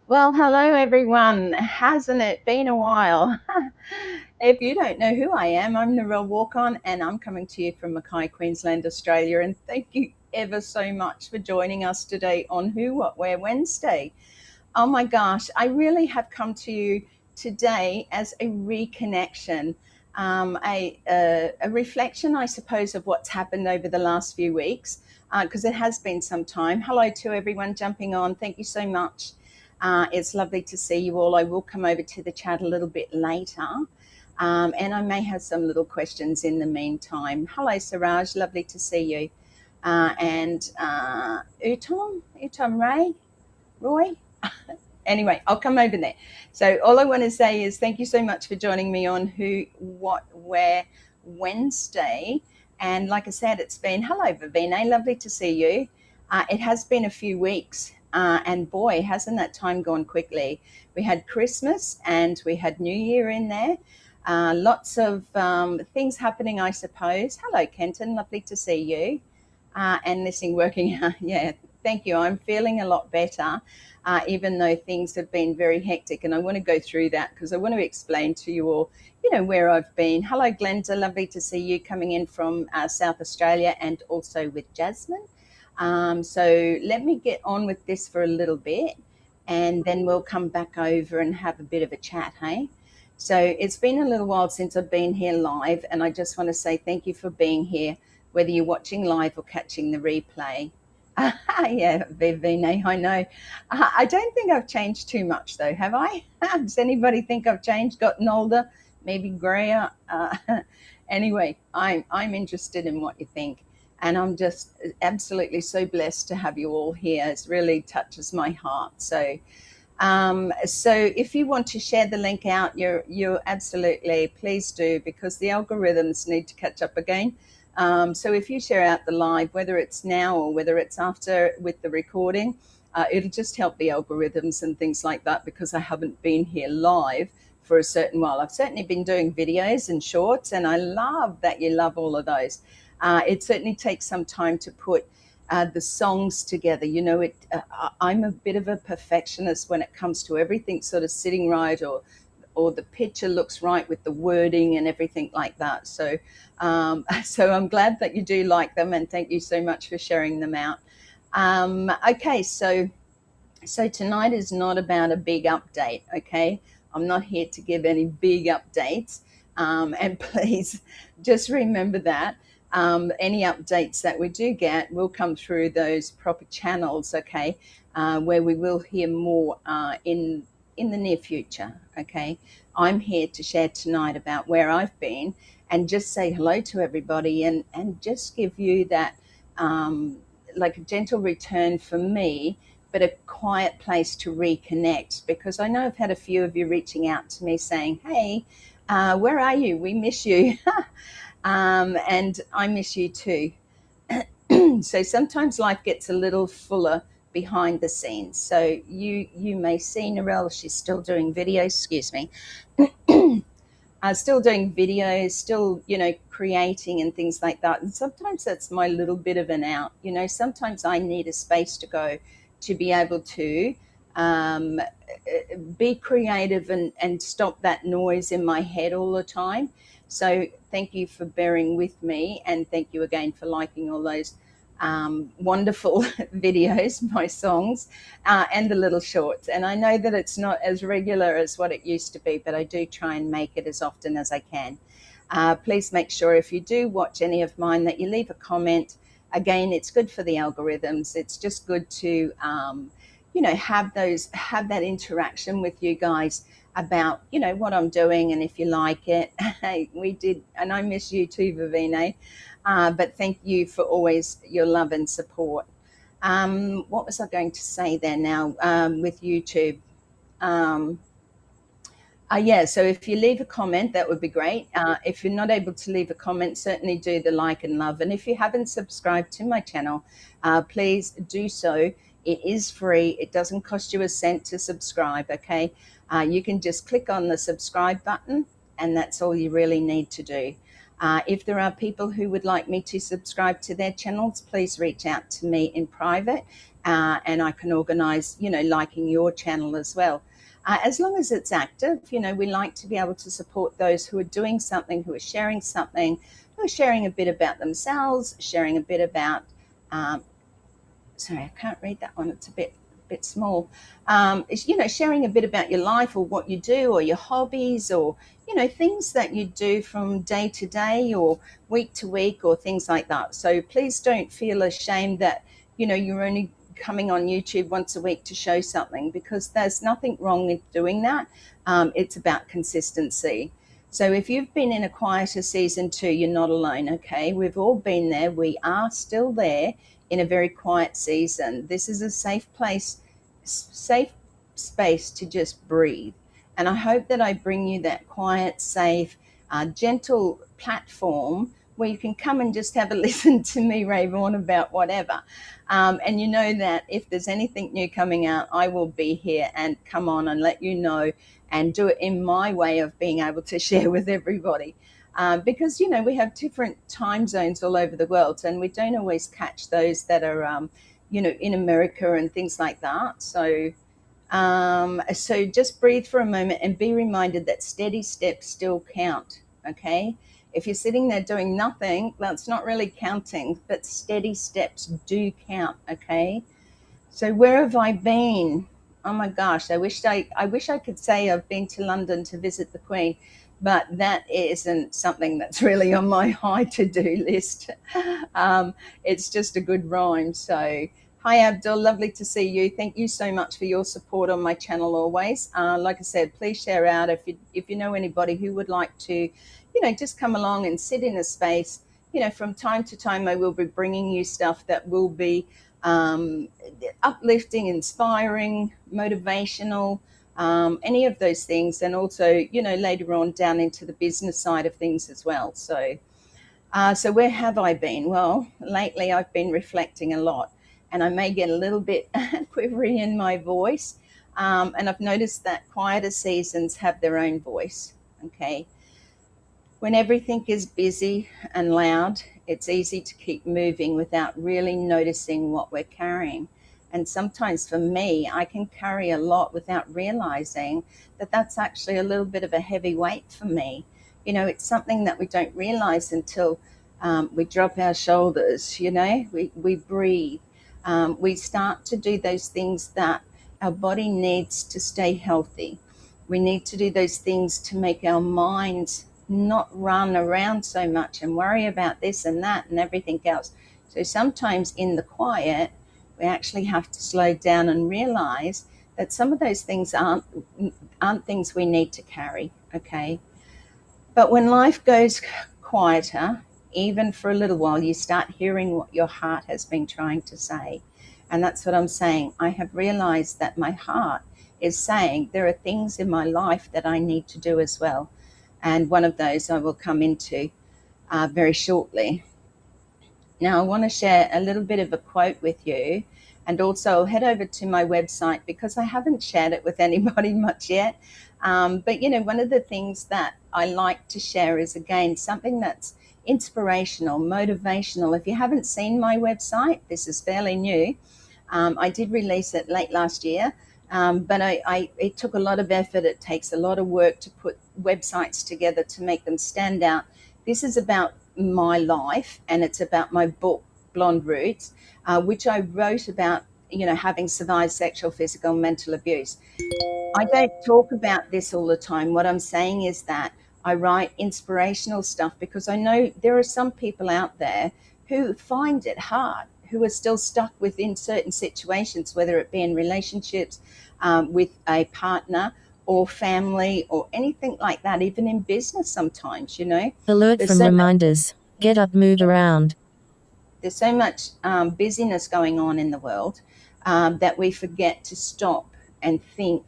Well, hello everyone. Hasn't it been a while? If you don't know who I am, I'm Narelle Warcon and I'm coming to you from Mackay, Queensland, Australia. And thank you ever so much for joining us today on Who, What, Where Wednesday. Oh my gosh, I really have come to you today as a reconnection, a reflection, I suppose, of what's happened over the last few weeks, because it has been some time. Hello to everyone jumping on. Thank you so much. It's lovely to see you all. I will come over to the chat a little bit later. And I may have some little questions in the meantime. Hello, Siraj. Lovely to see you. And Utom Ray, Roy. Anyway, I'll come over there. So all I want to say is thank you so much for joining me on Who, What, Where Wednesday. And like I said, it's been hello, Vivine. Lovely to see you. It has been a few weeks, and boy, hasn't that time gone quickly. We had Christmas and we had New Year in there. Lots of things happening, I suppose. Hello, Kenton. Lovely to see you. And listening, working out. Yeah, thank you. I'm feeling a lot better, even though things have been very hectic. And I want to go through that because I want to explain to you all, where I've been. Hello, Glenda. Lovely to see you coming in from South Australia and also with Jasmine. So let me get on with this for a little bit and then we'll come back over and have a bit of a chat, hey? So it's been a little while since I've been here live, and I just want to say thank you for being here, whether you're watching live or catching the replay. Yeah, Vivine, I know. I don't think I've changed too much, though, have I? Does anybody think I've changed, gotten older, maybe grayer? Anyway, I'm interested in what you think, and I'm just absolutely so blessed to have you all here. It really touches my heart. So if you want to share the link out, you're absolutely please do, because the algorithms need to catch up again. So if you share out the live, whether it's now or whether it's after with the recording, it'll just help the algorithms and things like that, because I haven't been here live for a certain while. I've certainly been doing videos and shorts, and I love that you love all of those. It certainly takes some time to put the songs together. I'm a bit of a perfectionist when it comes to everything sort of sitting right, or the picture looks right with the wording and everything like that. So I'm glad that you do like them, and thank you so much for sharing them out. Okay, so tonight is not about a big update. Okay, I'm not here to give any big updates, and please just remember that any updates that we do get will come through those proper channels, okay, where we will hear more in the near future. Okay, I'm here to share tonight about where I've been and just say hello to everybody, and just give you that like a gentle return for me, but a quiet place to reconnect, because I know I've had a few of you reaching out to me saying, hey, where are you? We miss you. And I miss you too. So sometimes life gets a little fuller behind the scenes. So you may see Narelle, she's still doing videos, excuse me, still doing videos, still, creating and things like that. And sometimes that's my little bit of an out. Sometimes I need a space to go to be able to um, be creative and stop that noise in my head all the time. So thank you for bearing with me, and thank you again for liking all those wonderful videos, my songs, and the little shorts. And I know that it's not as regular as what it used to be, but I do try and make it as often as I can. Please make sure if you do watch any of mine that you leave a comment. Again, it's good for the algorithms. It's just good to have that interaction with you guys about what I'm doing, and if you like it. Hey, we did, and I miss you too, Vivine. But thank you for always your love and support. What was I going to say there now with YouTube? Um, yeah, so if you leave a comment, that would be great. If you're not able to leave a comment, certainly do the like and love. And if you haven't subscribed to my channel, please do so. It is free. It doesn't cost you a cent to subscribe, okay? You can just click on the subscribe button, and that's all you really need to do. If there are people who would like me to subscribe to their channels, please reach out to me in private, and I can organise, liking your channel as well. As long as it's active, we like to be able to support those who are doing something, who are sharing something, who are sharing a bit about themselves, sharing a bit about, sorry, I can't read that one. It's a bit small. Sharing a bit about your life or what you do or your hobbies or, things that you do from day to day or week to week or things like that. So please don't feel ashamed that, you're only coming on YouTube once a week to show something, because there's nothing wrong with doing that. It's about consistency. So if you've been in a quieter season too, you're not alone, okay? We've all been there. We are still there in a very quiet season. This is a safe space to just breathe. And I hope that I bring you that quiet, safe, gentle platform where you can come and just have a listen to me rave on about whatever. And you know that if there's anything new coming out, I will be here and come on and let you know and do it in my way of being able to share with everybody. Because, we have different time zones all over the world, and we don't always catch those that are, in America and things like that. So just breathe for a moment and be reminded that steady steps still count, okay? If you're sitting there doing nothing, that's not really counting, but steady steps do count, okay? So where have I been? Oh my gosh, I wish I could say I've been to London to visit the Queen, but that isn't something that's really on my high to-do list. It's just a good rhyme. So hi Abdul, lovely to see you. Thank you so much for your support on my channel always. Like I said, please share out if you know anybody who would like to, just come along and sit in a space. From time to time I will be bringing you stuff that will be uplifting, inspiring, motivational, any of those things, and also, later on down into the business side of things as well. So where have I been? Well, lately I've been reflecting a lot, and I may get a little bit quivery in my voice, and I've noticed that quieter seasons have their own voice, okay? When everything is busy and loud, it's easy to keep moving without really noticing what we're carrying. And sometimes for me, I can carry a lot without realizing that that's actually a little bit of a heavy weight for me. It's something that we don't realize until we drop our shoulders, we breathe. We start to do those things that our body needs to stay healthy. We need to do those things to make our minds not run around so much and worry about this and that and everything else. So sometimes in the quiet, we actually have to slow down and realize that some of those things aren't things we need to carry, okay? But when life goes quieter, even for a little while, you start hearing what your heart has been trying to say. And that's what I'm saying. I have realized that my heart is saying there are things in my life that I need to do as well. And one of those I will come into very shortly. Now, I want to share a little bit of a quote with you, and also head over to my website because I haven't shared it with anybody much yet. But, one of the things that I like to share is, again, something that's inspirational, motivational. If you haven't seen my website, this is fairly new. I did release it late last year, but it took a lot of effort. It takes a lot of work to put websites together to make them stand out. This is about my life, and it's about my book, Blonde Roots, which I wrote about, having survived sexual, physical, mental abuse. I don't talk about this all the time. What I'm saying is that I write inspirational stuff because I know there are some people out there who find it hard, who are still stuck within certain situations, whether it be in relationships, with a partner or family or anything like that, even in business sometimes, Alert from reminders. Get up, move around. There's so much busyness going on in the world that we forget to stop and think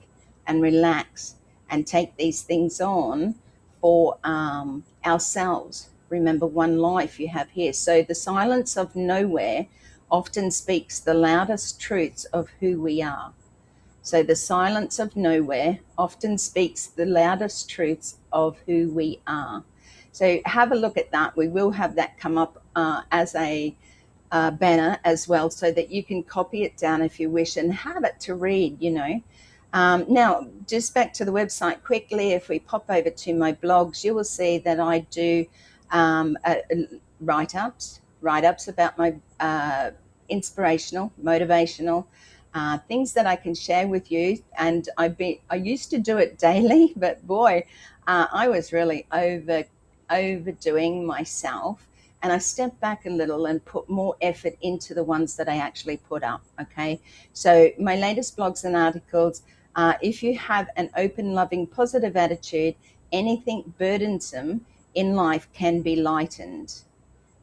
and relax and take these things on for ourselves. Remember, one life you have here. So the silence of nowhere often speaks the loudest truths of who we are. So the silence of nowhere often speaks the loudest truths of who we are. So have a look at that. We will have that come up as a banner as well, so that you can copy it down if you wish and have it to read, Now, just back to the website quickly, if we pop over to my blogs, you will see that I do write-ups about my inspirational, motivational things that I can share with you. And I used to do it daily, but boy, I was really overdoing myself. And I stepped back a little and put more effort into the ones that I actually put up. Okay. So my latest blogs and articles, if you have an open, loving, positive attitude, anything burdensome in life can be lightened.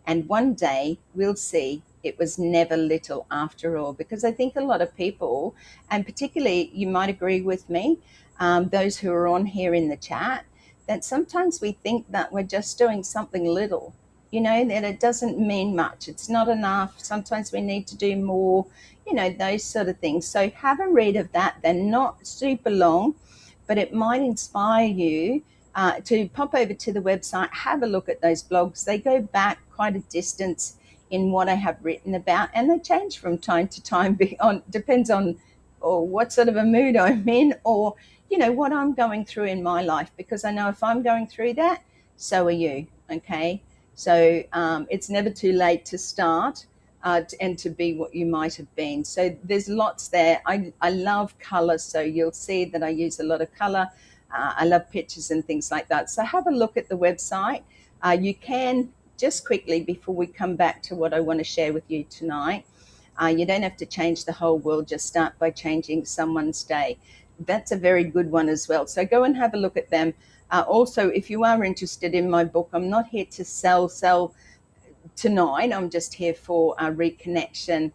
And one day we'll see it was never little after all. Because I think a lot of people, and particularly you might agree with me, those who are on here in the chat, that sometimes we think that we're just doing something little, that it doesn't mean much. It's not enough. Sometimes we need to do more, those sort of things. So have a read of that. They're not super long, but it might inspire you to pop over to the website, have a look at those blogs. They go back quite a distance in what I have written about, and they change from time to time. Depends on or what sort of a mood I'm in, or what I'm going through in my life, because I know if I'm going through that, so are you. Okay, so it's never too late to start. And to be what you might have been. So there's lots there. I love color, so you'll see that I use a lot of color. I love pictures and things like that. So have a look at the website. You can, just quickly before we come back to what I want to share with you tonight, you don't have to change the whole world. Just start by changing someone's day. That's a very good one as well. So go and have a look at them. Also, if you are interested in my book, I'm not here to sell tonight. I'm just here for a reconnection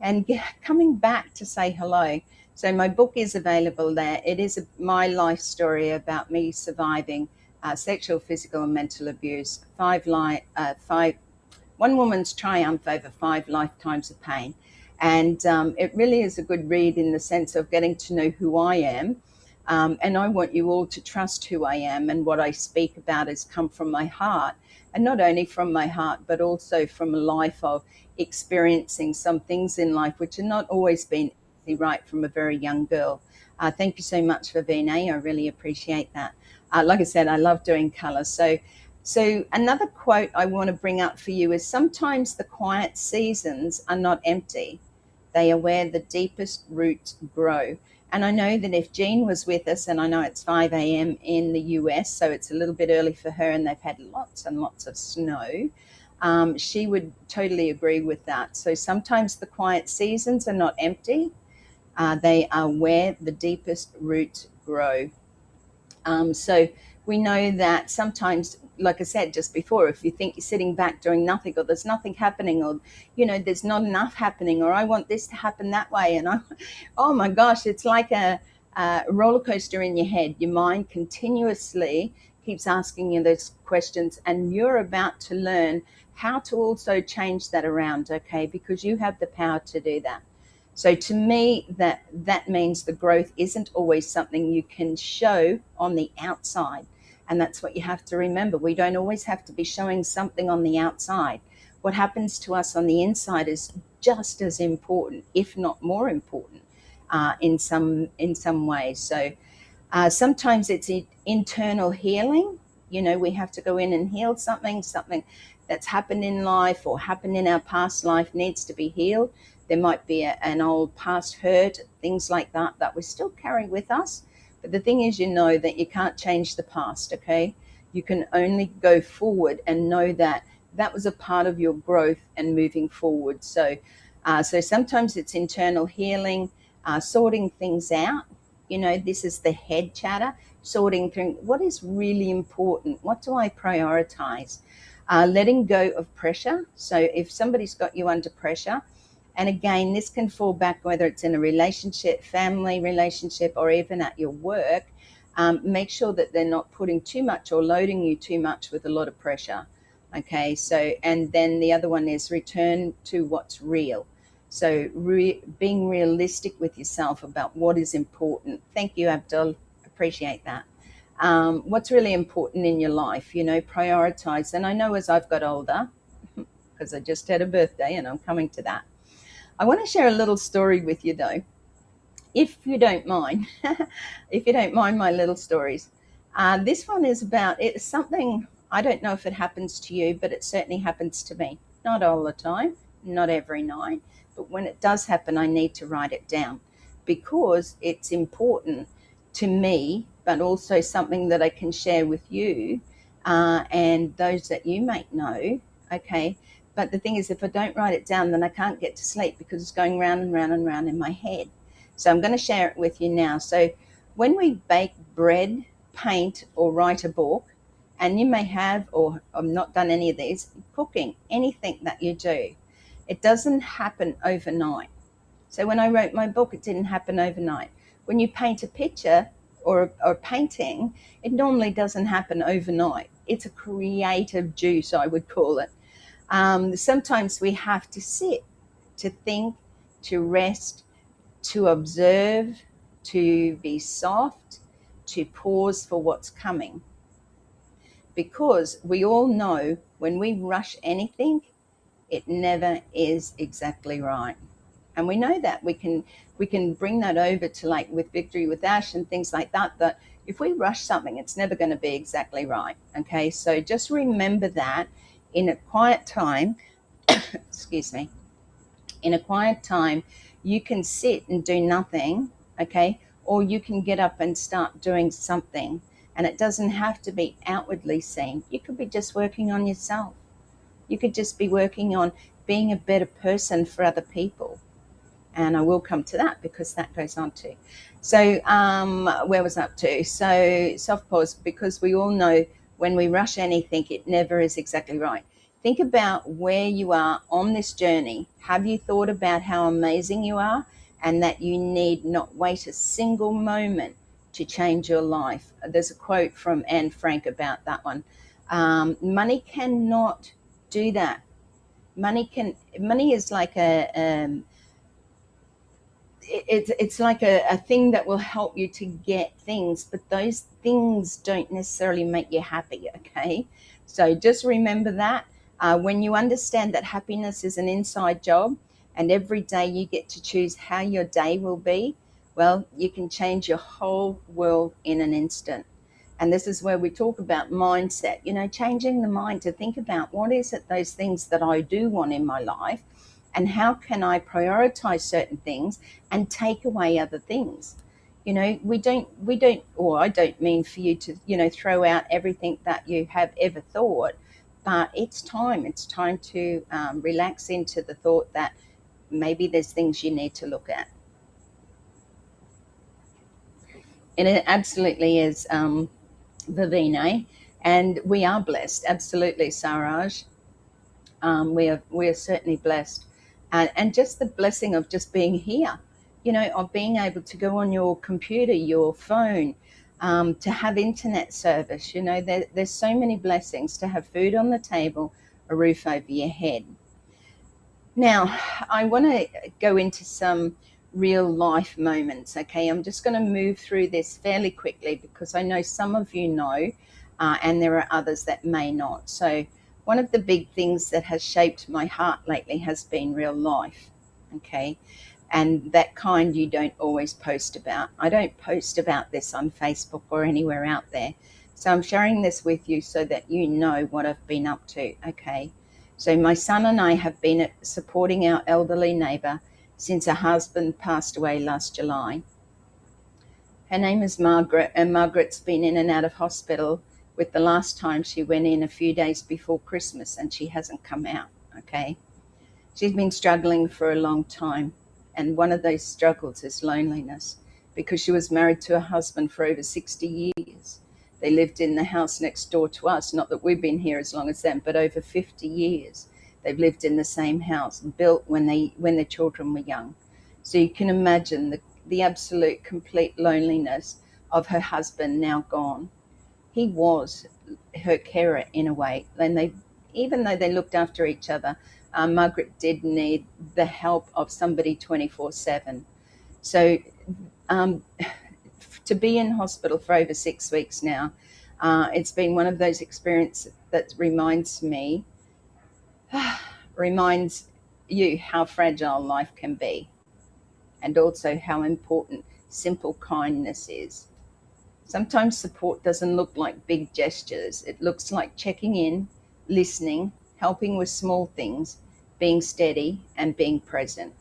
and coming back to say hello. So my book is available there. It is my life story about me surviving sexual, physical, and mental abuse. One woman's triumph over 5 lifetimes of pain. And it really is a good read in the sense of getting to know who I am. And I want you all to trust who I am, and what I speak about has come from my heart. And not only from my heart, but also from a life of experiencing some things in life which have not always been easy, right from a very young girl. Thank you so much for Vinay. I really appreciate that. Like I said, I love doing color. So another quote I want to bring up for you is, sometimes the quiet seasons are not empty. They are where the deepest roots grow. And I know that if Jean was with us, and I know it's 5 a.m. in the US, so it's a little bit early for her, and they've had lots and lots of snow, she would totally agree with that. So sometimes the quiet seasons are not empty. They are where the deepest roots grow. So we know that sometimes, like I said just before, if you think you're sitting back doing nothing, or there's nothing happening, or there's not enough happening, or I want this to happen that way, and oh my gosh, it's like a roller coaster in your head. Your mind continuously keeps asking you those questions, and you're about to learn how to also change that around, okay? Because you have the power to do that. So to me, that means the growth isn't always something you can show on the outside. And that's what you have to remember. We don't always have to be showing something on the outside. What happens to us on the inside is just as important, if not more important, in some ways. So sometimes it's internal healing. We have to go in and heal something that's happened in life or happened in our past life needs to be healed. There might be an old past hurt, things like that we still carry with us. But the thing is, that you can't change the past, okay? You can only go forward and know that that was a part of your growth and moving forward. So sometimes it's internal healing, sorting things out. This is the head chatter, sorting through what is really important. What do I prioritize? Letting go of pressure. So if somebody's got you under pressure, and again, this can fall back whether it's in a relationship, family relationship, or even at your work, make sure that they're not putting too much or loading you too much with a lot of pressure. Okay, so, and then the other one is return to what's real. So being realistic with yourself about what is important. Thank you, Abdul. Appreciate that. What's really important in your life, prioritize. And I know as I've got older, because I just had a birthday and I'm coming to that, I want to share a little story with you though, if you don't mind. If you don't mind my little stories. This one is about, it's something, I don't know if it happens to you, but it certainly happens to me. Not all the time, not every night, but when it does happen, I need to write it down because it's important to me, but also something that I can share with you and those that you may know. Okay. But the thing is, if I don't write it down, then I can't get to sleep because it's going round and round and round in my head. So I'm going to share it with you now. So when we bake bread, paint, or write a book, and you may have or have not done any of these, cooking, anything that you do, it doesn't happen overnight. So when I wrote my book, it didn't happen overnight. When you paint a picture or painting, it normally doesn't happen overnight. It's a creative juice, I would call it. Sometimes we have to sit, to think, to rest, to observe, to be soft, to pause for what's coming. Because we all know when we rush anything, it never is exactly right. And we know that we can bring that over to like with Victory with Ash and things like that, that if we rush something, it's never going to be exactly right. Okay, so just remember that in a quiet time, excuse me, in a quiet time, you can sit and do nothing, okay? Or you can get up and start doing something. And it doesn't have to be outwardly seen. You could be just working on yourself. You could just be working on being a better person for other people. And I will come to that because that goes on too. So, where was I up to? So, soft pause, because we all know when we rush anything, it never is exactly right. Think about where you are on this journey. Have you thought about how amazing you are and that you need not wait a single moment to change your life? There's a quote from Anne Frank about that one. Money cannot do that. Money is like it's like a thing that will help you to get things, but those things don't necessarily make you happy. Okay, so just remember that when you understand that happiness is an inside job and every day you get to choose how your day will be, well, you can change your whole world in an instant. And this is where we talk about mindset, changing the mind to think about what is it, those things that I do want in my life, and how can I prioritize certain things and take away other things. We don't, or I don't mean for you to, throw out everything that you have ever thought, but it's time to relax into the thought that maybe there's things you need to look at. And it absolutely is, Vivine, and we are blessed, absolutely, Saraj. We are certainly blessed, and just the blessing of just being here, of being able to go on your computer, your phone, to have internet service. There's so many blessings to have food on the table, a roof over your head. Now, I want to go into some real life moments. Okay, I'm just going to move through this fairly quickly because I know some of you know, and there are others that may not. So, one of the big things that has shaped my heart lately has been real life. Okay, and that kind you don't always post about. I don't post about this on Facebook or anywhere out there. So, I'm sharing this with you so that you know what I've been up to. Okay. So my son and I have been supporting our elderly neighbour since her husband passed away last July. Her name is Margaret, and Margaret's been in and out of hospital with the last time she went in a few days before Christmas, and she hasn't come out, okay? She's been struggling for a long time, and one of those struggles is loneliness because she was married to a husband for over 60 years. They lived in the house next door to us, not that we've been here as long as them, but over 50 years. They've lived in the same house, built when the children were young. So you can imagine the absolute complete loneliness of her husband now gone. He was her carer in a way, and even though they looked after each other, Margaret did need the help of somebody 24/7. So um, to be in hospital for over 6 weeks now, it's been one of those experiences that reminds you how fragile life can be, and also how important simple kindness is. Sometimes support doesn't look like big gestures. It looks like checking in, listening, helping with small things, being steady, and being present.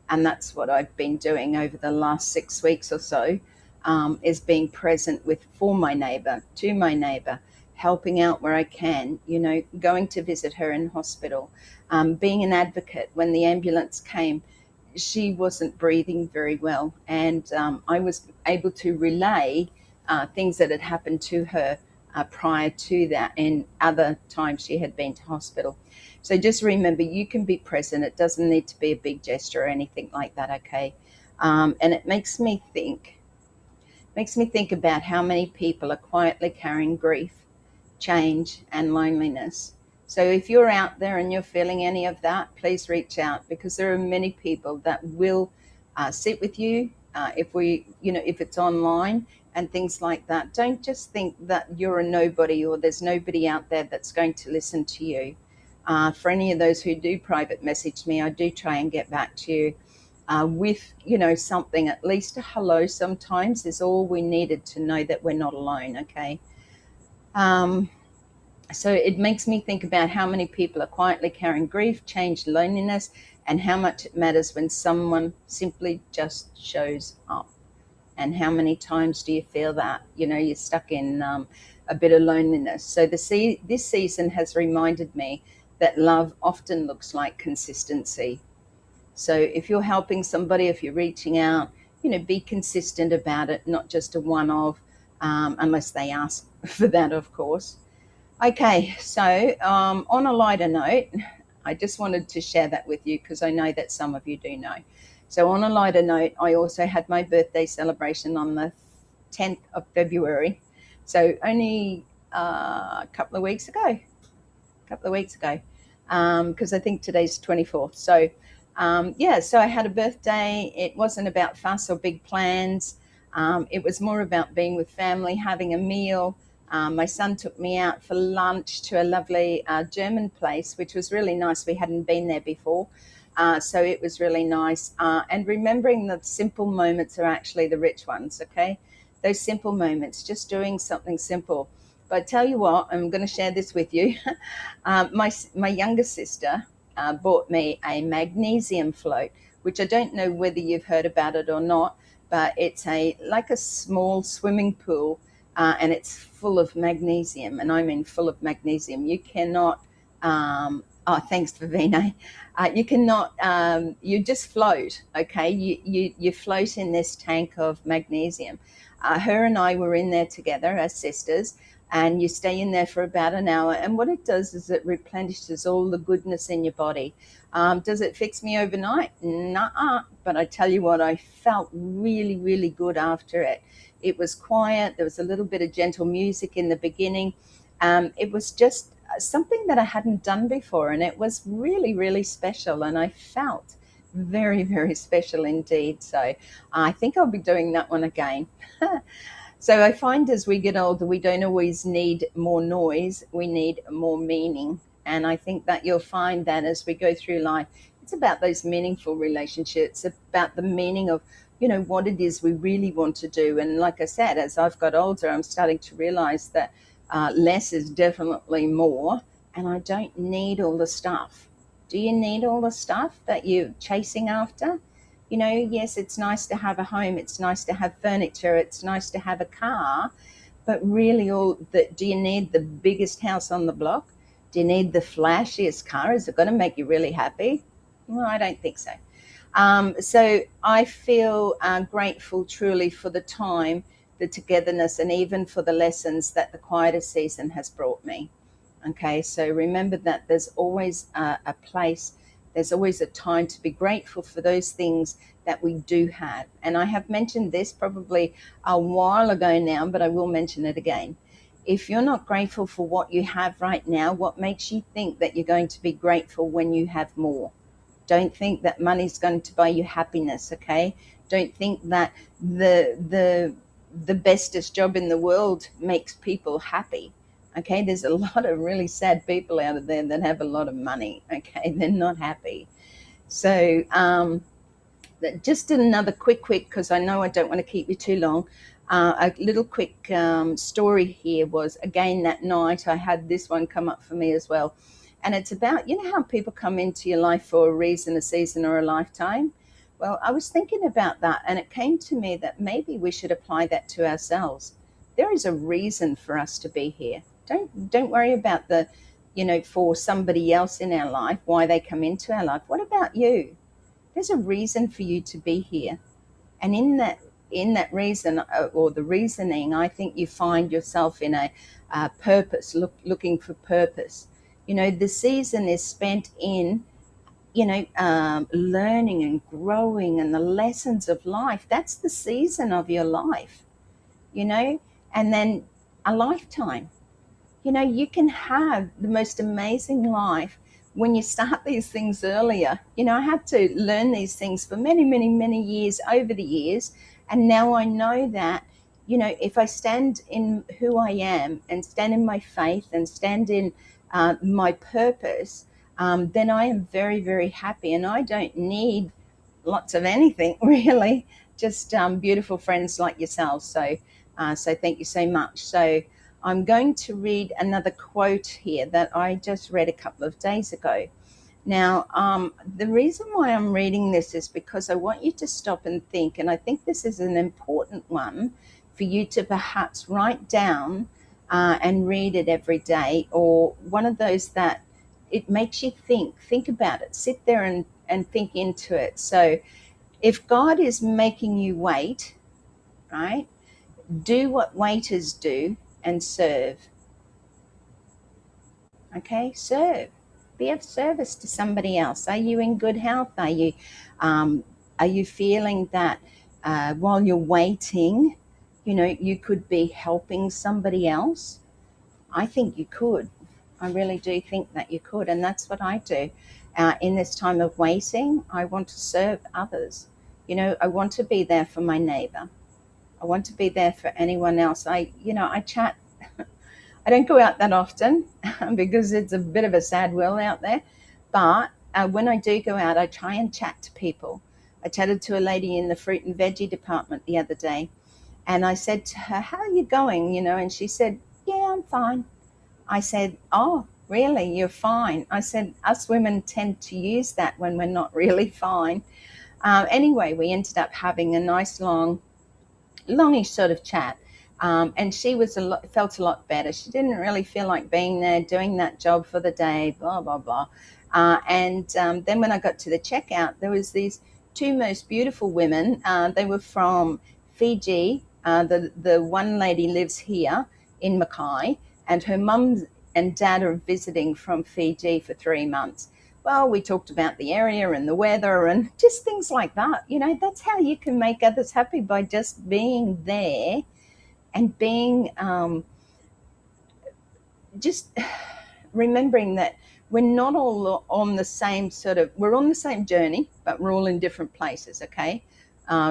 And that's what I've been doing over the last 6 weeks or so, is being present with for my neighbour, to my neighbour, helping out where I can, going to visit her in hospital, being an advocate. When the ambulance came, she wasn't breathing very well, and I was able to relay things that had happened to her prior to that and other times she had been to hospital. So just remember, you can be present. It doesn't need to be a big gesture or anything like that, okay? And it makes me think about how many people are quietly carrying grief, change, and loneliness. So if you're out there and you're feeling any of that, please reach out, because there are many people that will sit with you, if it's online and things like that. Don't just think that you're a nobody or there's nobody out there that's going to listen to you. For any of those who do private message me, I do try and get back to you with, something. At least a hello sometimes is all we needed to know that we're not alone, okay? Um, so it makes me think about how many people are quietly carrying grief, change, loneliness, and how much it matters when someone simply just shows up. And how many times do you feel that, you're stuck in a bit of loneliness? So this season has reminded me that love often looks like consistency. So if you're helping somebody, if you're reaching out, be consistent about it, not just a one-off, unless they ask for that, of course. Okay, so on a lighter note, I just wanted to share that with you because I know that some of you do know. So on a lighter note, I also had my birthday celebration on the 10th of February. So only a couple of weeks ago, because I think today's 24th. So so I had a birthday. It wasn't about fuss or big plans. It was more about being with family, having a meal. My son took me out for lunch to a lovely German place, which was really nice. We hadn't been there before. So it was really nice. And remembering the simple moments are actually the rich ones, okay? Those simple moments, just doing something simple. But I tell you what, I'm going to share this with you. My younger sister bought me a magnesium float, which I don't know whether you've heard about it or not, but it's like a small swimming pool, and it's full of magnesium, and I mean full of magnesium. You cannot, thanks Vivina. You cannot, you just float, okay? You float in this tank of magnesium. Her and I were in there together as sisters, and you stay in there for about an hour. And what it does is it replenishes all the goodness in your body. Does it fix me overnight? Nuh-uh. But I tell you what, I felt really, really good after it. It was quiet. There was a little bit of gentle music in the beginning. It was just something that I hadn't done before, and it was really, really special. And I felt very, very special indeed. So I think I'll be doing that one again. So I find as we get older, we don't always need more noise, we need more meaning. And I think that you'll find that as we go through life, it's about those meaningful relationships, about the meaning of, what it is we really want to do. And like I said, as I've got older, I'm starting to realize that less is definitely more, and I don't need all the stuff. Do you need all the stuff that you're chasing after? Yes, it's nice to have a home, it's nice to have furniture, it's nice to have a car, but really, do you need the biggest house on the block? Do you need the flashiest car? Is it going to make you really happy? Well, I don't think so. So I feel grateful truly for the time, the togetherness, and even for the lessons that the quieter season has brought me. Okay, so remember that there's always a place, there's always a time to be grateful for those things that we do have. And I have mentioned this probably a while ago now, but I will mention it again. If you're not grateful for what you have right now, what makes you think that you're going to be grateful when you have more? Don't think that money's going to buy you happiness, okay? Don't think that the the bestest job in the world makes people happy. Okay, there's a lot of really sad people out there that have a lot of money. Okay, they're not happy. So, just another quick, because I know I don't want to keep you too long. A little quick story here was, again, that night I had this one come up for me as well. And it's about, you know, how people come into your life for a reason, a season, or a lifetime. Well, I was thinking about that, and it came to me that maybe we should apply that to ourselves. There is a reason for us to be here. Don't worry about the, for somebody else in our life, why they come into our life. What about you? There's a reason for you to be here, and in that reason, or the reasoning, I think you find yourself in a purpose, looking for purpose. The season is spent in learning and growing, and the lessons of life. That's the season of your life, you know and then a lifetime. You can have the most amazing life when you start these things earlier. I had to learn these things for many, many, many years, over the years. And now I know that, if I stand in who I am, and stand in my faith, and stand in my purpose, then I am very, very happy. And I don't need lots of anything, really, just beautiful friends like yourselves. So thank you so much. So I'm going to read another quote here that I just read a couple of days ago. Now, the reason why I'm reading this is because I want you to stop and think, and I think this is an important one for you to perhaps write down and read it every day, or one of those that it makes you think about it, sit there and think into it. So if God is making you wait, right, do what waiters do and serve. Okay, serve. Be of service to somebody else. Are you in good health? Um, are you feeling that while you're waiting, you could be helping somebody else? I think you could. I really do think that you could, and that's what I do. In this time of waiting, I want to serve others. I want to be there for my neighbor. I want to be there for anyone else. I chat. I don't go out that often because it's a bit of a sad world out there. But when I do go out, I try and chat to people. I chatted to a lady in the fruit and veggie department the other day, and I said to her, "How are you going?" And she said, "Yeah, I'm fine." I said, "Oh, really? You're fine?" I said, "Us women tend to use that when we're not really fine." Anyway, we ended up having a nice longish sort of chat. And she felt a lot better. She didn't really feel like being there, doing that job for the day, blah, blah, blah. And then when I got to the checkout, there was these two most beautiful women. They were from Fiji. The one lady lives here in Mackay, and her mum and dad are visiting from Fiji for 3 months. Well, we talked about the area and the weather and just things like that. That's how you can make others happy, by just being there and being just remembering that we're not all on the same we're on the same journey, but we're all in different places. Okay.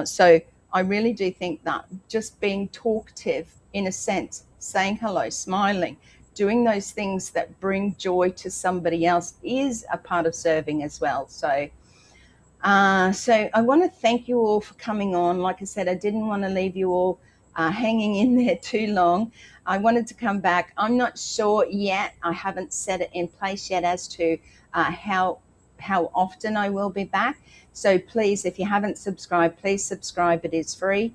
So I really do think that just being talkative, in a sense, saying hello, smiling, doing those things that bring joy to somebody else is a part of serving as well. So I want to thank you all for coming on. Like I said, I didn't want to leave you all hanging in there too long. I wanted to come back. I'm not sure yet. I haven't set it in place yet as to how often I will be back. So please, if you haven't subscribed, please subscribe. It is free.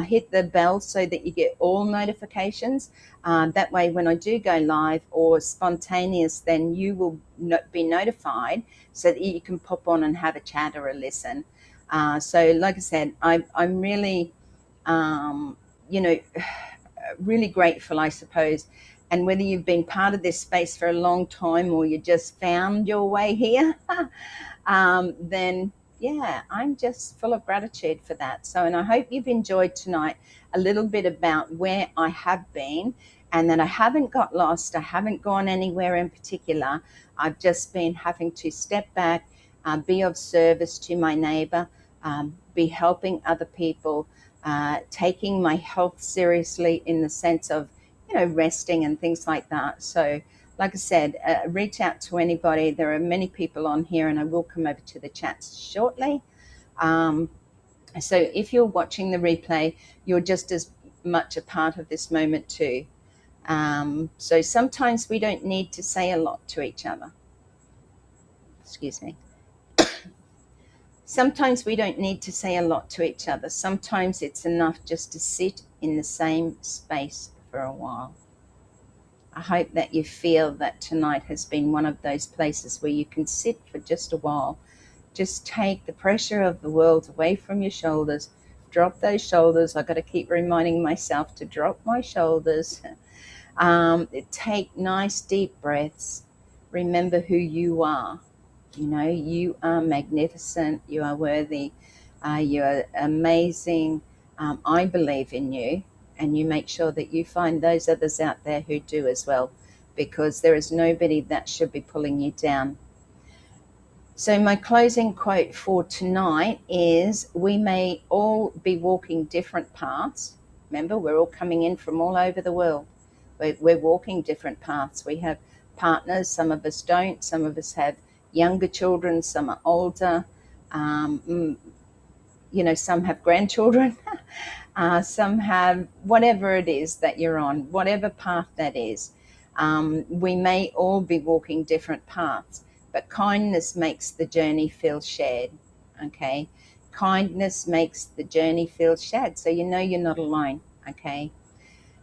Hit the bell so that you get all notifications. That way, when I do go live or spontaneous, then you will be notified, so that you can pop on and have a chat or a listen. So like I said, I'm really, you know, really grateful, I suppose. And whether you've been part of this space for a long time or you just found your way here, then yeah, I'm just full of gratitude for that. So, and I hope you've enjoyed tonight a little bit about where I have been, and that I haven't got lost. I haven't gone anywhere in particular. I've just been having to step back, be of service to my neighbour, be helping other people, taking my health seriously in the sense of, resting and things like that. So, like I said, reach out to anybody. There are many people on here, and I will come over to the chats shortly. Um, so, if you're watching the replay, you're just as much a part of this moment too. So, sometimes we don't need to say a lot to each other. Excuse me. Sometimes we don't need to say a lot to each other. Sometimes it's enough just to sit in the same space for a while. I hope that you feel that tonight has been one of those places where you can sit for just a while. Just take the pressure of the world away from your shoulders. Drop those shoulders. I've got to keep reminding myself to drop my shoulders. Take nice deep breaths. Remember who you are. You are magnificent. You are worthy. You are amazing. I believe in you. And you make sure that you find those others out there who do as well, because there is nobody that should be pulling you down. So my closing quote for tonight is, we may all be walking different paths. Remember, we're all coming in from all over the world. We're walking different paths. We have partners. Some of us don't. Some of us have younger children. Some are older. Some have grandchildren. Some have whatever it is that you're on, whatever path that is. We may all be walking different paths, but kindness makes the journey feel shared. Okay, kindness makes the journey feel shared, so you're not alone. Okay,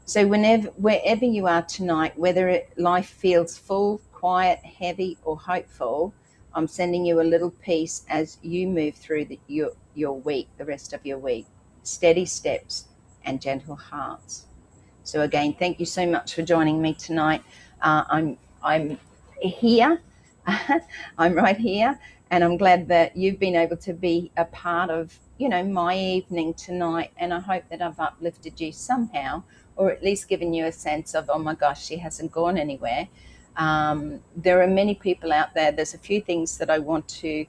so wherever you are tonight, whether life feels full, quiet, heavy, or hopeful, I'm sending you a little piece as you move through your week, the rest of your week. Steady steps and gentle hearts. So again, thank you so much for joining me tonight. I'm here. I'm right here, and I'm glad that you've been able to be a part of my evening tonight. And I hope that I've uplifted you somehow, or at least given you a sense of, oh my gosh, she hasn't gone anywhere. There are many people out there. There's a few things that I want to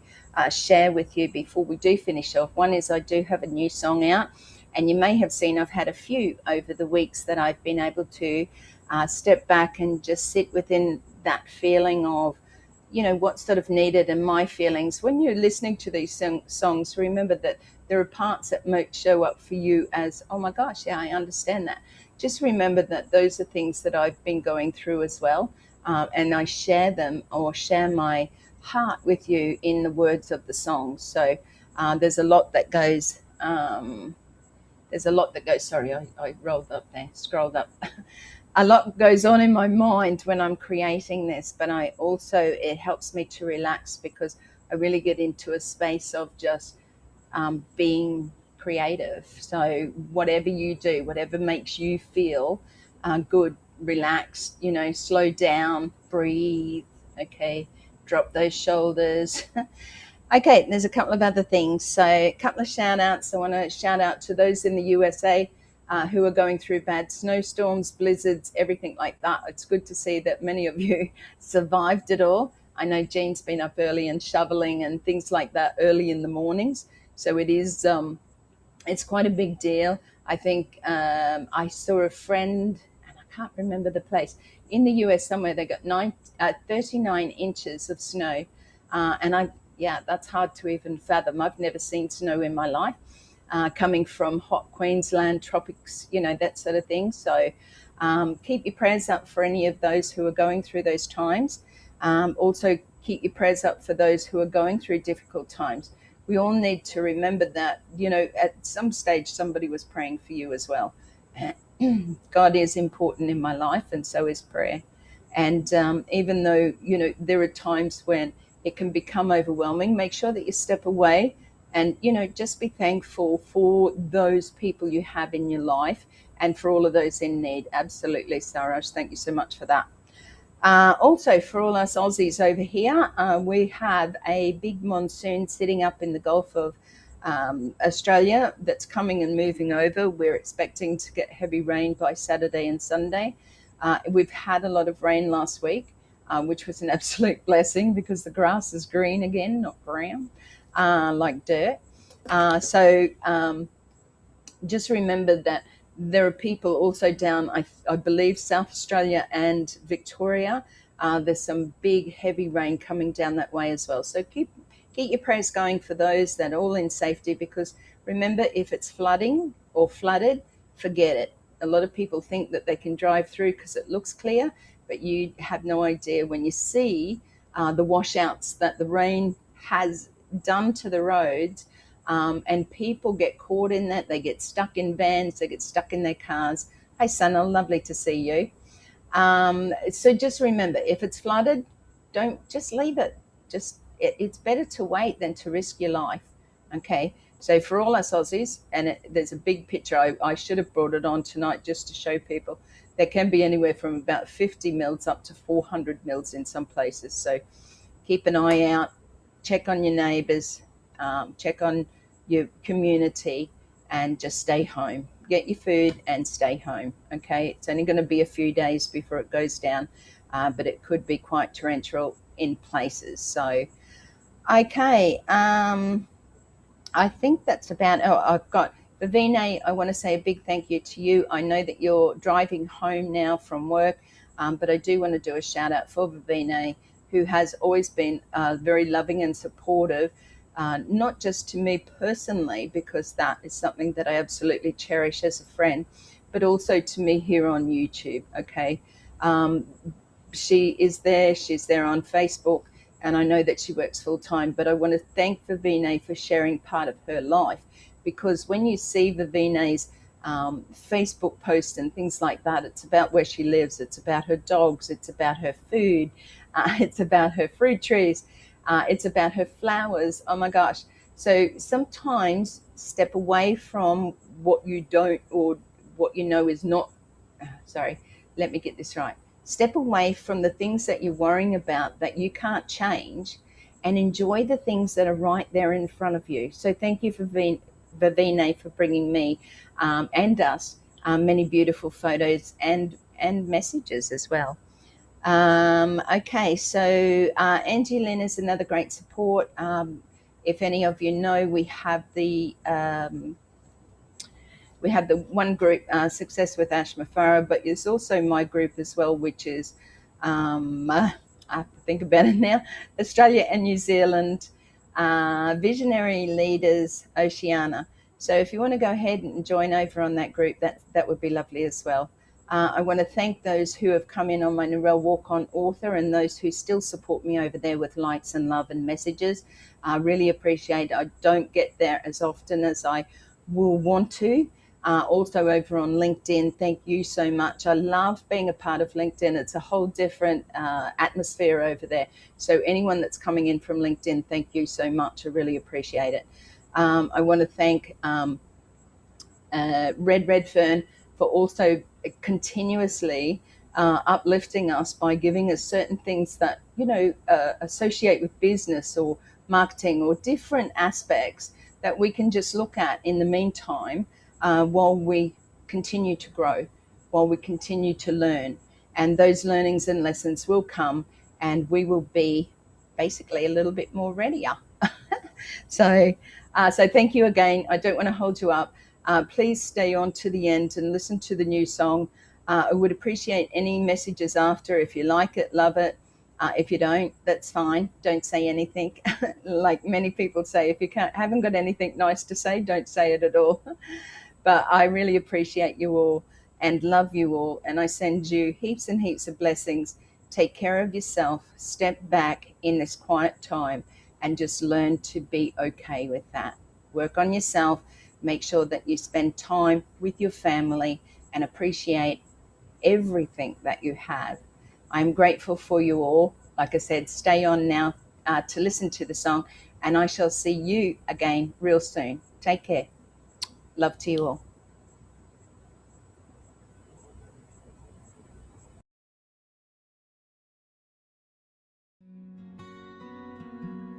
share with you before we do finish off. One is, I do have a new song out, and you may have seen I've had a few over the weeks that I've been able to step back and just sit within that feeling of, what's sort of needed, and my feelings. When you're listening to these songs, remember that there are parts that might show up for you as, oh my gosh, yeah, I understand that. Just remember that those are things that I've been going through as well. And I share them, or share my heart with you in the words of the songs. So there's a lot that goes, sorry, I rolled up there, scrolled up. A lot goes on in my mind when I'm creating this, but it helps me to relax, because I really get into a space of just being creative. So whatever you do, whatever makes you feel good, relaxed, slow down, breathe. Okay, drop those shoulders. Okay, there's a couple of other things. So a couple of shout outs. I want to shout out to those in the USA who are going through bad snowstorms, blizzards, everything like that. It's good to see that many of you survived it all. I know Jean's been up early and shoveling and things like that early in the mornings. So it is, it's quite a big deal. I think I saw a friend, and I can't remember the place, in the US somewhere. They got 39 inches of snow. That's hard to even fathom. I've never seen snow in my life, coming from hot Queensland, tropics, that sort of thing. So keep your prayers up for any of those who are going through those times. Also, keep your prayers up for those who are going through difficult times. We all need to remember that, at some stage, somebody was praying for you as well. God is important in my life, and so is prayer. And even though, there are times when it can become overwhelming, make sure that you step away and, just be thankful for those people you have in your life, and for all of those in need. Absolutely, Saraj. Thank you so much for that. Also, for all us Aussies over here, we have a big monsoon sitting up in the Gulf of Australia that's coming and moving over. We're expecting to get heavy rain by Saturday and Sunday. We've had a lot of rain last week, which was an absolute blessing, because the grass is green again, not brown, like dirt. So just remember that there are people also down, I believe, South Australia and Victoria. There's some big, heavy rain coming down that way as well. So keep your prayers going for those that are all in safety, because remember, if it's flooding or flooded, forget it. A lot of people think that they can drive through because it looks clear, but you have no idea when you see the washouts that the rain has done to the roads. And people get caught in that. They get stuck in vans, they get stuck in their cars. Hey, Sana, lovely to see you. So just remember, if it's flooded, don't just leave it. It's better to wait than to risk your life. Okay. So for all us Aussies, and there's a big picture. I should have brought it on tonight just to show people. There can be anywhere from about 50 mils up to 400 mils in some places. So keep an eye out, check on your neighbours, check on your community, and just stay home. Get your food and stay home. Okay, it's only going to be a few days before it goes down, but it could be quite torrential in places. So, okay, I think that's about. Oh, I've got Vivine. I want to say a big thank you to you. I know that you're driving home now from work, but I do want to do a shout out for Vivine, who has always been very loving and supportive, not just to me personally, because that is something that I absolutely cherish as a friend, but also to me here on YouTube. Okay. Um, she is there, she's there on Facebook, and I know that she works full time. But I want to thank Vivine for sharing part of her life, because when you see Vivine's Facebook posts and things like that, it's about where she lives, it's about her dogs, it's about her food, it's about her fruit trees, it's about her flowers. Oh my gosh. So sometimes step away from what you don't, or what you know is not, sorry, let me get this right. Step away from the things that you're worrying about that you can't change, and enjoy the things that are right there in front of you. So thank you for Vivine for bringing me and us many beautiful photos and messages as well. Okay, so Angie Lynn is another great support. If any of you know, we have the one group, Success with Ash Mafara, but there's also my group as well, which is, I have to think about it now, Australia and New Zealand Visionary Leaders Oceania. So if you want to go ahead and join over on that group, that would be lovely as well. I want to thank those who have come in on my Narelle Warcon author, and those who still support me over there with likes and love and messages. I really appreciate it. I don't get there as often as I will want to. Also over on LinkedIn, thank you so much. I love being a part of LinkedIn. It's a whole different atmosphere over there. So anyone that's coming in from LinkedIn, thank you so much. I really appreciate it. I want to thank Redfern for also continuously uplifting us by giving us certain things that, associate with business or marketing or different aspects that we can just look at in the meantime, while we continue to grow, while we continue to learn. And those learnings and lessons will come, and we will be basically a little bit more readier. So thank you again. I don't want to hold you up. Please stay on to the end and listen to the new song. I would appreciate any messages after. If you like it, love it. If you don't, that's fine. Don't say anything. Like many people say, if you haven't got anything nice to say, don't say it at all. But I really appreciate you all and love you all. And I send you heaps and heaps of blessings. Take care of yourself. Step back in this quiet time and just learn to be okay with that. Work on yourself. Make sure that you spend time with your family and appreciate everything that you have. I'm grateful for you all. Like I said, stay on now to listen to the song, and I shall see you again real soon. Take care. Love to you all.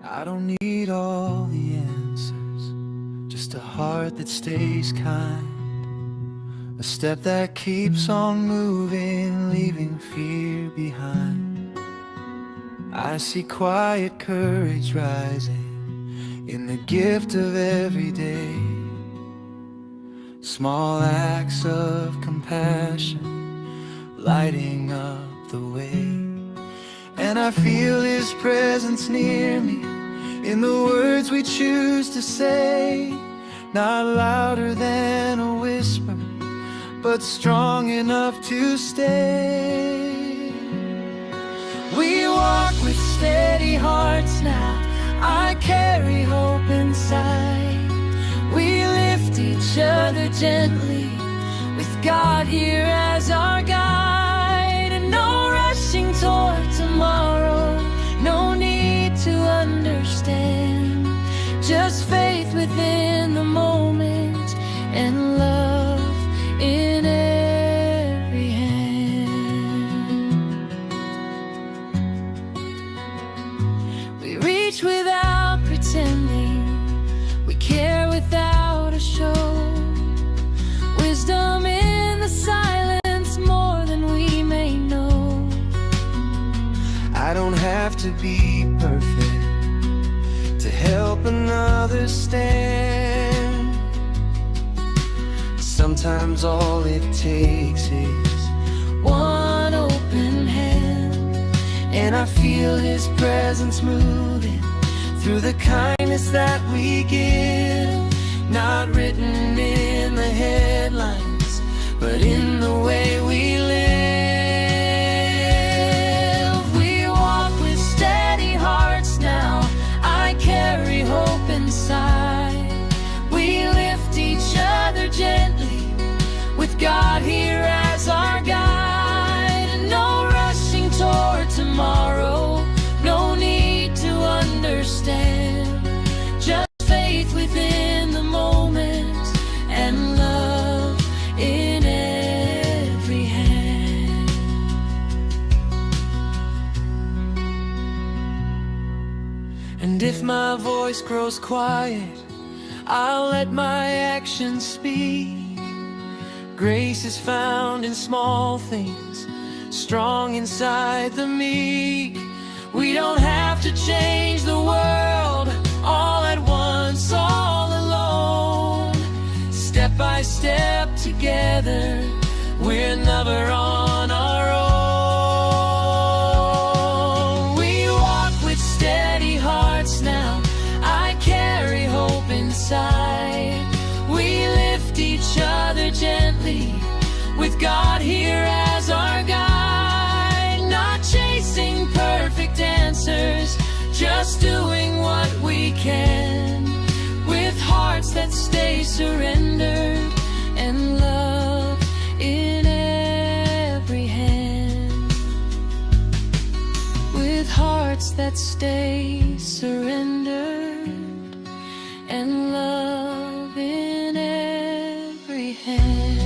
I don't need all the answers, just a heart that stays kind, a step that keeps on moving, leaving fear behind. I see quiet courage rising in the gift of every day. Small acts of compassion lighting up the way. And I feel His presence near me in the words we choose to say. Not louder than a whisper, but strong enough to stay. We walk with steady hearts now. I carry hope inside. We lift each other gently, with God here as our guide. And no rushing toward tomorrow, no need to understand. Just faith within the moment and love in every hand. We reach without pretending, we care without a show. Wisdom in the silence, more than we may know. I don't have to be perfect to help another stand. Sometimes all it takes is one open hand, and I feel His presence moving through the kindness that we give. Not written in the headlines, but in the way we live. We walk with steady hearts now. I carry hope inside. We lift each other gently, with God here as our guide. And no rushing toward tomorrow, no need to understand. Just faith within the moment and love in every hand. And if my voice grows quiet, I'll let my actions speak. Grace is found in small things, strong inside the meek. We don't have to change the world all at once, all alone. Step by step together, we're never on our own. We walk with steady hearts now. I carry hope inside. We lift each other gently, with God here as our guide. Not chasing perfect answers, just doing what we can, with hearts that stay surrendered and love in every hand. With hearts that stay surrendered and love in every hand.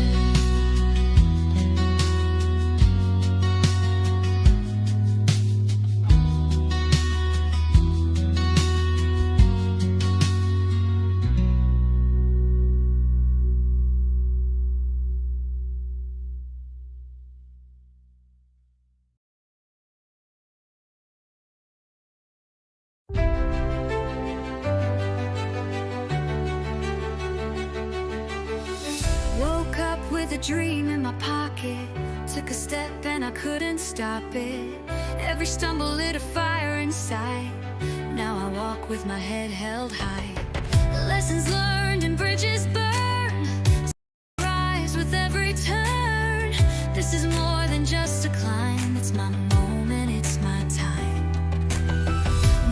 Woke up with a dream in my pocket. Took a step and I couldn't stop it. Every stumble lit a fire inside. Now I walk with my head held high. Lessons learned and bridges burned. Rise with every turn. This is more than just a climb. It's my moment, it's my time.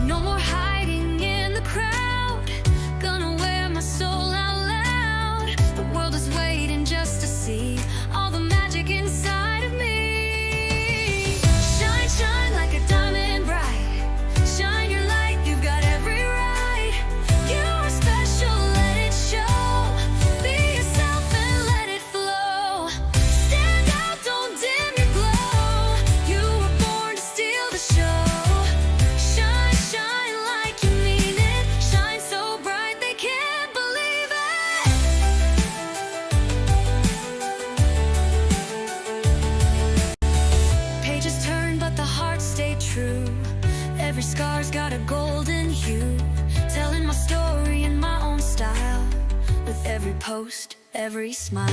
No more hiding in the crowd. Gonna wear my soul out loud. The world is waiting just to see all the magic inside of me. Shine, shine like a diamond bright. Shine your light, you've got every right. You post, every smile.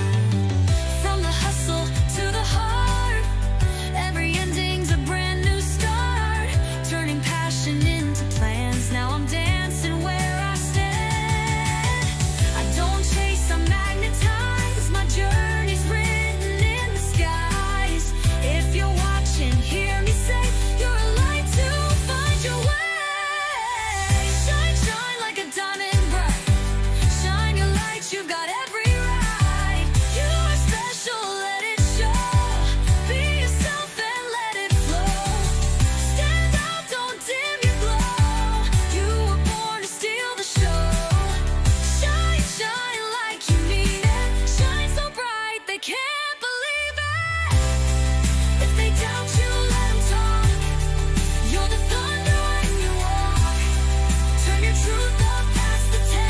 From the hustle to the heart, every ending's a brand new start. Turning passion into plans, now I'm dancing where I stand. I don't chase, I'm magnetized, my journey's written in the skies. If you're watching, hear me say, you're a light to find your way. Shine, shine like a diamond bright. Shine your light, you've got every right. You are special, let it show. Be yourself and let it flow. Stand out, don't dim your glow. You were born to steal the show. Shine, shine like you mean it. Shine so bright they can't believe it. If they doubt you, let them talk. You're the thunder when you walk. Turn your truth up past the 10.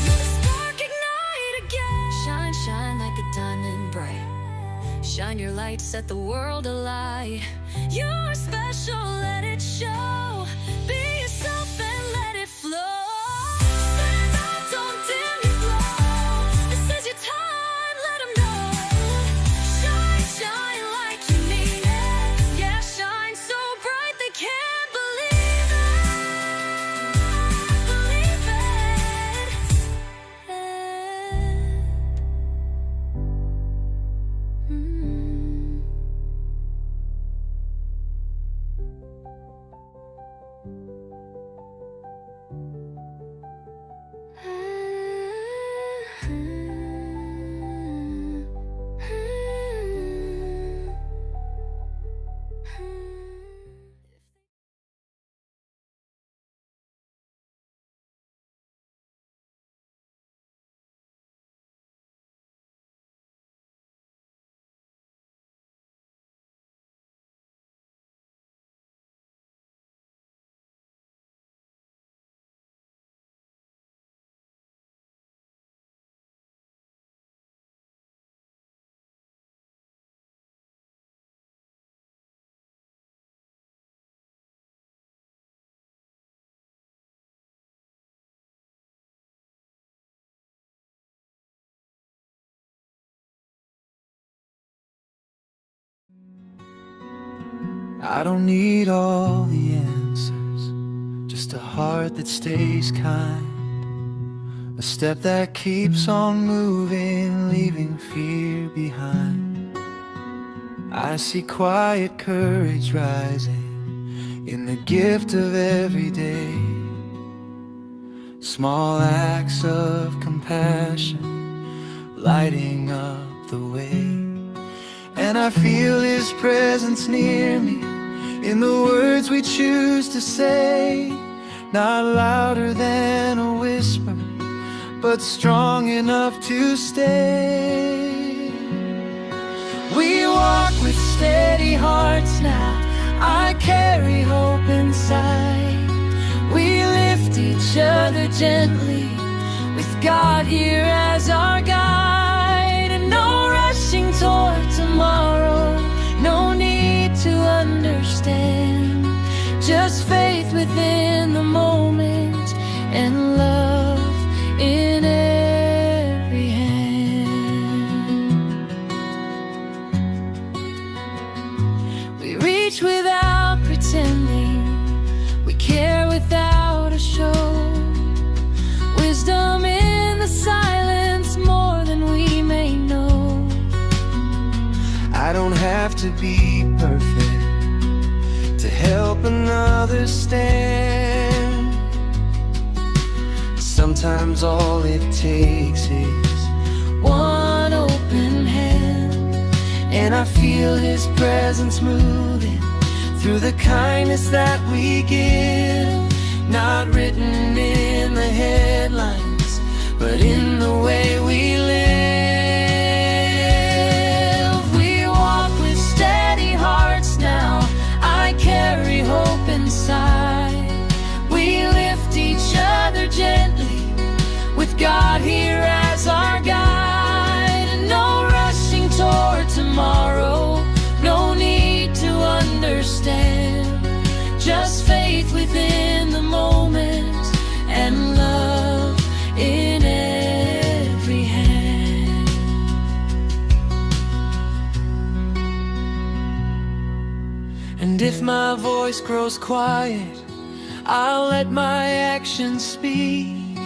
You're the spark, ignite again. Shine, shine like a diamond bright. Shine your light, set the world alight. You're special, let it show. Be yourself and let it flow. Stand out, don't dim your glow. This is your time, let 'em know. Shine, shine like you mean it. Yeah, shine so bright they can't believe it. Believe it. I don't need all the answers, just a heart that stays kind, a step that keeps on moving, leaving fear behind. I see quiet courage rising in the gift of every day, small acts of compassion lighting up the way. And I feel His presence near me in the words we choose to say, not louder than a whisper, but strong enough to stay. We walk with steady hearts now, I carry hope inside. We lift each other gently, with God here as our guide. And no rushing toward tomorrow, no need to understand, just faith within the moment and love in every hand. We reach without pretending, we care without a show. Wisdom in the silence, more than we may know. I don't have to be perfect to help another stand. Sometimes all it takes is one open hand, and I feel His presence moving through the kindness that we give, not written in the headlines, but in the way we live. We walk with steady hearts now, I carry hope inside. We lift each other gently, with God here as our guide. And no rushing toward tomorrow, no need to understand, just faith within the moment and love in it. if my voice grows quiet, I'll let my actions speak.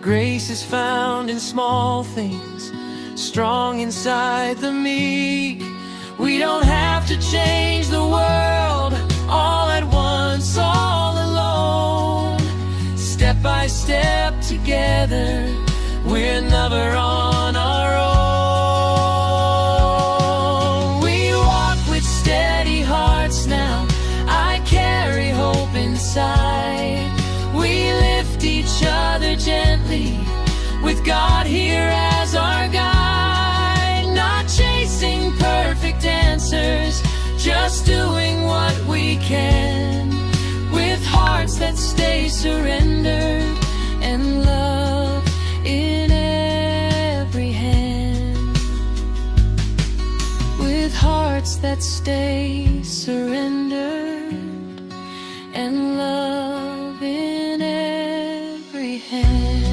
Grace is found in small things, strong inside the meek. We don't have to change the world all at once, all alone. Step by step together, we're never on our own. We walk with steady hearts now, I carry hope inside. We lift each other gently, with God here as our guide. Not chasing perfect answers, just doing what we can, with hearts that stay surrendered and love in every hand. With hearts that stay surrendered and love in every hand.